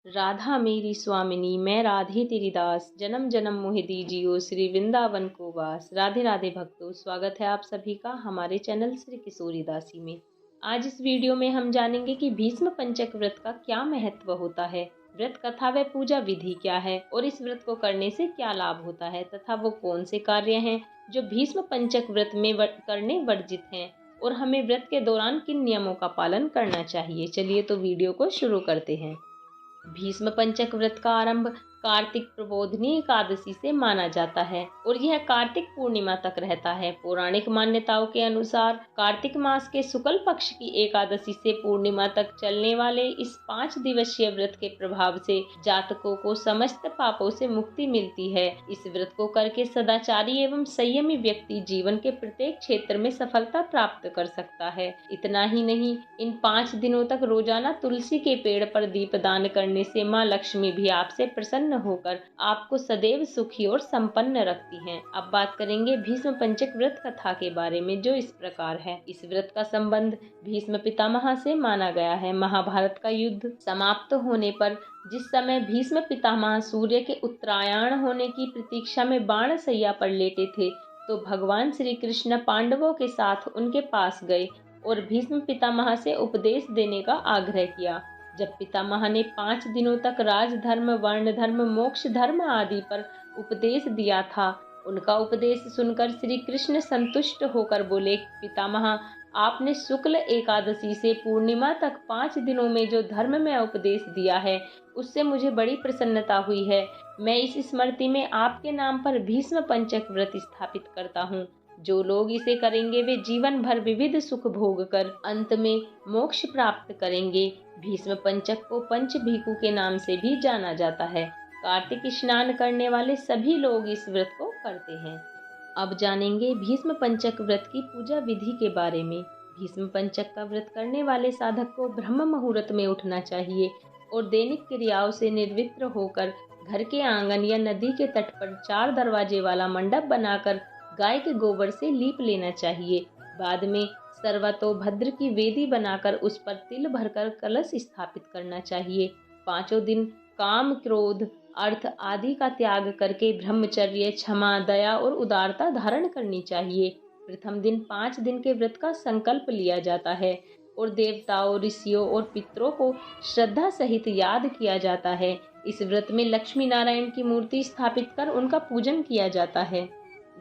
राधा मेरी स्वामिनी मैं राधे तेरी दास, जन्म जन्म मोहि दीजियो श्री वृंदावन को वास। राधे राधे भक्तों, स्वागत है आप सभी का हमारे चैनल श्री किशोरी दासी में। आज इस वीडियो में हम जानेंगे कि भीष्म पंचक व्रत का क्या महत्व होता है, व्रत कथा व पूजा विधि क्या है और इस व्रत को करने से क्या लाभ होता है तथा वो कौन से कार्य हैं जो भीष्म पंचक व्रत में करने वर्जित हैं और हमें व्रत के दौरान किन नियमों का पालन करना चाहिए। चलिए तो वीडियो को शुरू करते हैं। भीष्म पंचक व्रत का आरंभ कार्तिक प्रबोधिनी एकादशी से माना जाता है और यह कार्तिक पूर्णिमा तक रहता है। पौराणिक मान्यताओं के अनुसार कार्तिक मास के शुक्ल पक्ष की एकादशी से पूर्णिमा तक चलने वाले इस 5 दिवसीय व्रत के प्रभाव से जातकों को समस्त पापों से मुक्ति मिलती है। इस व्रत को करके सदाचारी एवं संयमी व्यक्ति जीवन के प्रत्येक क्षेत्र में सफलता प्राप्त कर सकता है। इतना ही नहीं, इन 5 दिनों तक रोजाना तुलसी के पेड़ पर दीपदान करने से माँ लक्ष्मी भी आपसे प्रसन्न होकर आपको सदैव सुखी और संपन्न रखती हैं। अब बात करेंगे भीष्म पंचक व्रत कथा के बारे में, जो इस प्रकार है। इस व्रत का संबंध भीष्म पितामह से माना गया है। महाभारत का युद्ध समाप्त होने पर जिस समय भीष्म पितामह सूर्य के उत्तरायण होने की प्रतीक्षा में बाण शैया पर लेटे थे, तो भगवान श्री कृष्ण पांडवों के साथ उनके पास गए और भीष्म पितामह से उपदेश देने का आग्रह किया। जब पितामह ने 5 दिनों तक राजधर्म, वर्ण धर्म, मोक्ष धर्म आदि पर उपदेश दिया था, उनका उपदेश सुनकर श्री कृष्ण संतुष्ट होकर बोले, पितामह, आपने शुक्ल एकादशी से पूर्णिमा तक 5 दिनों में जो धर्म में उपदेश दिया है, उससे मुझे बड़ी प्रसन्नता हुई है। मैं इस स्मृति में आपके नाम पर भीष्म पंचक व्रत स्थापित करता हूँ। जो लोग इसे करेंगे वे जीवन भर विविध सुख भोग कर अंत में मोक्ष प्राप्त करेंगे। भीष्म पंचक को पंच भीखु के नाम से भी जाना जाता है। कार्तिक स्नान करने वाले सभी लोग इस व्रत को करते हैं। अब जानेंगे भीष्म पंचक व्रत की पूजा विधि के बारे में। भीष्म पंचक का व्रत करने वाले साधक को ब्रह्म मुहूर्त में उठना चाहिए और दैनिक क्रियाओं से निर्वित्र होकर घर के आंगन या नदी के तट पर 4 दरवाजे वाला मंडप बनाकर गाय के गोबर से लीप लेना चाहिए। बाद में सर्वतोभद्र की वेदी बनाकर उस पर तिल भरकर कलश स्थापित करना चाहिए। 5 दिन काम, क्रोध, अर्थ आदि का त्याग करके ब्रह्मचर्य, क्षमा, दया और उदारता धारण करनी चाहिए। प्रथम दिन 5 दिन के व्रत का संकल्प लिया जाता है और देवताओं, ऋषियों और पितरों को श्रद्धा सहित याद किया जाता है। इस व्रत में लक्ष्मी नारायण की मूर्ति स्थापित कर उनका पूजन किया जाता है।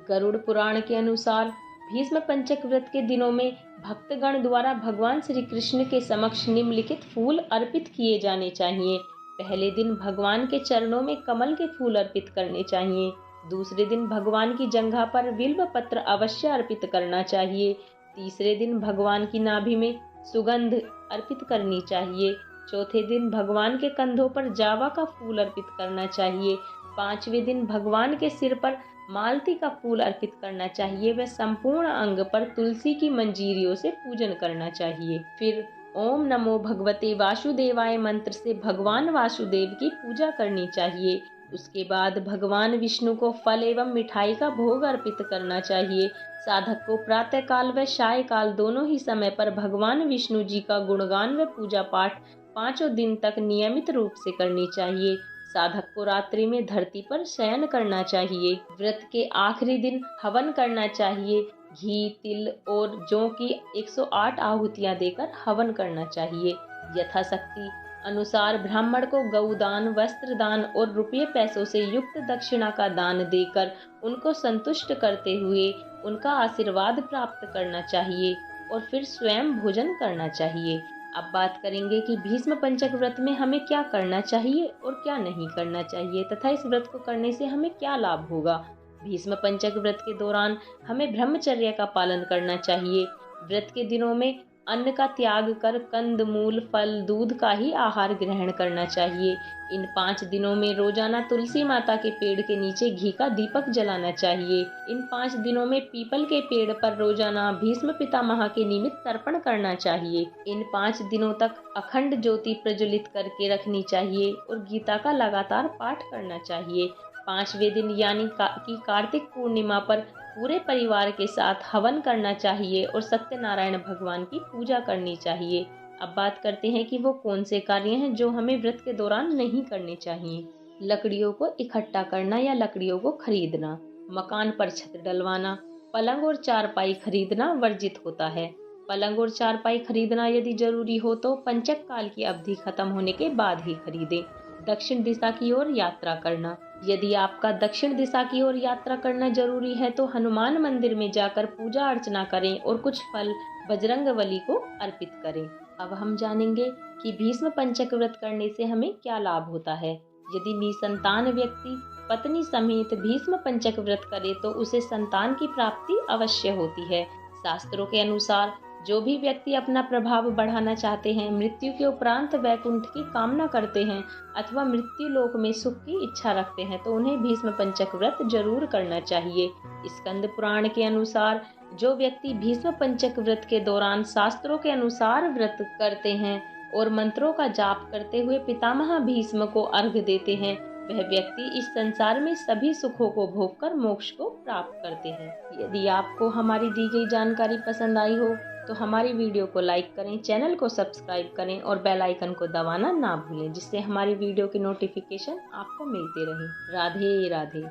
गरुड़ पुराण के अनुसार भीष्म पंचक व्रत के दिनों में भक्तगण द्वारा भगवान श्री कृष्ण के समक्ष निम्नलिखित फूल अर्पित किए जाने चाहिए। पहले दिन भगवान के चरणों में कमल के फूल अर्पित करने चाहिए। दूसरे दिन भगवान की जंघा पर बिल्व पत्र अवश्य अर्पित करना चाहिए। तीसरे दिन भगवान की नाभि में सुगंध अर्पित करनी चाहिए। चौथे दिन भगवान के कंधों पर जावा का फूल अर्पित करना चाहिए। 5वें दिन भगवान के सिर पर मालती का फूल अर्पित करना चाहिए व संपूर्ण अंग पर तुलसी की मंजीरियों से पूजन करना चाहिए। फिर ओम नमो भगवते वासुदेवाय मंत्र से भगवान वासुदेव की पूजा करनी चाहिए। उसके बाद भगवान विष्णु को फल एवं मिठाई का भोग अर्पित करना चाहिए। साधक को प्रातः काल व साय काल दोनों ही समय पर भगवान विष्णु जी का गुणगान व पूजा पाठ 5 दिन तक नियमित रूप से करनी चाहिए। साधक को रात्रि में धरती पर शयन करना चाहिए। व्रत के आखिरी दिन हवन करना चाहिए। घी, तिल और जौ की 108 आहुतियां देकर हवन करना चाहिए। यथाशक्ति अनुसार ब्राह्मण को गौदान, वस्त्र दान और रुपये पैसों से युक्त दक्षिणा का दान देकर उनको संतुष्ट करते हुए उनका आशीर्वाद प्राप्त करना चाहिए और फिर स्वयं भोजन करना चाहिए। अब बात करेंगे कि भीष्म पंचक व्रत में हमें क्या करना चाहिए और क्या नहीं करना चाहिए तथा इस व्रत को करने से हमें क्या लाभ होगा। भीष्म पंचक व्रत के दौरान हमें ब्रह्मचर्य का पालन करना चाहिए। व्रत के दिनों में अन्न का त्याग कर कंद, मूल, फल, दूध का ही आहार ग्रहण करना चाहिए। इन 5 दिनों में रोजाना तुलसी माता के पेड़ के नीचे घी का दीपक जलाना चाहिए। इन 5 दिनों में पीपल के पेड़ पर रोजाना भीष्म पितामह के निमित्त तर्पण करना चाहिए। इन 5 दिनों तक अखंड ज्योति प्रज्वलित करके रखनी चाहिए और गीता का लगातार पाठ करना चाहिए। 5वें दिन यानी कि कार्तिक पूर्णिमा पर पूरे परिवार के साथ हवन करना चाहिए और सत्यनारायण भगवान की पूजा करनी चाहिए। अब बात करते हैं कि वो कौन से कार्य हैं जो हमें व्रत के दौरान नहीं करने चाहिए। लकड़ियों को इकट्ठा करना या लकड़ियों को खरीदना, मकान पर छत डलवाना, पलंग और चारपाई खरीदना वर्जित होता है। पलंग और चारपाई खरीदना यदि जरूरी हो तो पंचक काल की अवधि खत्म होने के बाद ही खरीदें। दक्षिण दिशा की ओर यात्रा करना, यदि आपका दक्षिण दिशा की ओर यात्रा करना जरूरी है तो हनुमान मंदिर में जाकर पूजा अर्चना करें और कुछ फल बजरंगबली को अर्पित करें। अब हम जानेंगे कि भीष्म पंचक व्रत करने से हमें क्या लाभ होता है। यदि निसंतान व्यक्ति पत्नी समेत भीष्म पंचक व्रत करे तो उसे संतान की प्राप्ति अवश्य होती है। शास्त्रों के अनुसार जो भी व्यक्ति अपना प्रभाव बढ़ाना चाहते हैं, मृत्यु के उपरांत वैकुंठ की कामना करते हैं अथवा मृत्यु लोक में सुख की इच्छा रखते हैं तो उन्हें भीष्म पंचक व्रत जरूर करना चाहिए। स्कंद पुराण के अनुसार जो व्यक्ति भीष्म पंचक व्रत के दौरान शास्त्रों के अनुसार व्रत करते हैं और मंत्रों का जाप करते हुए पितामह भीष्म को अर्घ्य देते हैं, वह व्यक्ति इस संसार में सभी सुखों को भोगकर मोक्ष को प्राप्त करते हैं। यदि आपको हमारी दी गई जानकारी पसंद आई हो तो हमारी वीडियो को लाइक करें, चैनल को सब्सक्राइब करें और बेल आइकन को दबाना ना भूलें, जिससे हमारी वीडियो की नोटिफिकेशन आपको मिलती रहे। राधे राधे।